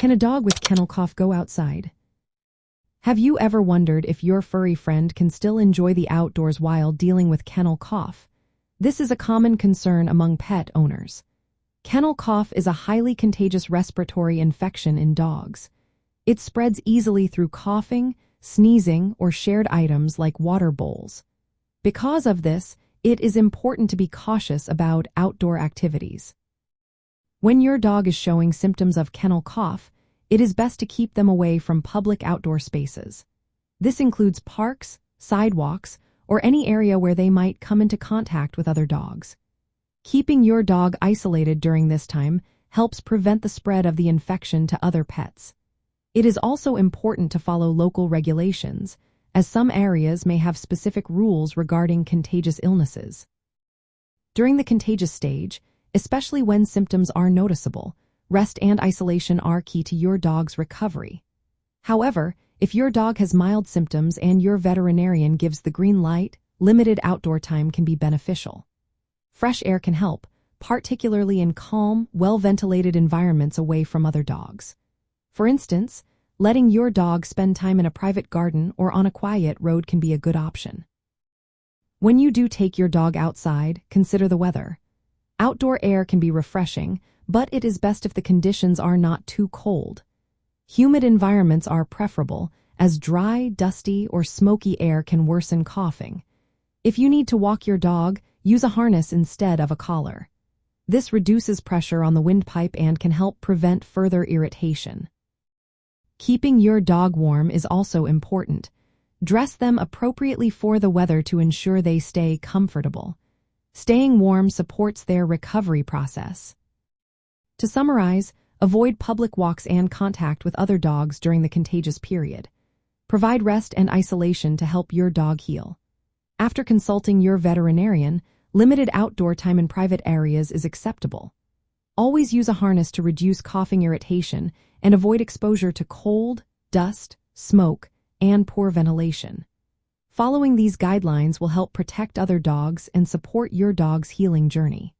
Can a dog with kennel cough go outside? Have you ever wondered if your furry friend can still enjoy the outdoors while dealing with kennel cough? This is a common concern among pet owners. Kennel cough is a highly contagious respiratory infection in dogs. It spreads easily through coughing, sneezing, or shared items like water bowls. Because of this, it is important to be cautious about outdoor activities. When your dog is showing symptoms of kennel cough, it is best to keep them away from public outdoor spaces. This includes parks, sidewalks, or any area where they might come into contact with other dogs. Keeping your dog isolated during this time helps prevent the spread of the infection to other pets. It is also important to follow local regulations, as some areas may have specific rules regarding contagious illnesses. During the contagious stage, especially when symptoms are noticeable, rest and isolation are key to your dog's recovery. However, if your dog has mild symptoms and your veterinarian gives the green light, limited outdoor time can be beneficial. Fresh air can help, particularly in calm, well-ventilated environments away from other dogs. For instance, letting your dog spend time in a private garden or on a quiet road can be a good option. When you do take your dog outside, consider the weather. Outdoor air can be refreshing, but it is best if the conditions are not too cold. Humid environments are preferable, as dry, dusty, or smoky air can worsen coughing. If you need to walk your dog, use a harness instead of a collar. This reduces pressure on the windpipe and can help prevent further irritation. Keeping your dog warm is also important. Dress them appropriately for the weather to ensure they stay comfortable. Staying warm supports their recovery process. To summarize, avoid public walks and contact with other dogs during the contagious period. Provide rest and isolation to help your dog heal. After consulting your veterinarian, limited outdoor time in private areas is acceptable. Always use a harness to reduce coughing irritation and avoid exposure to cold, dust, smoke, and poor ventilation. Following these guidelines will help protect other dogs and support your dog's healing journey.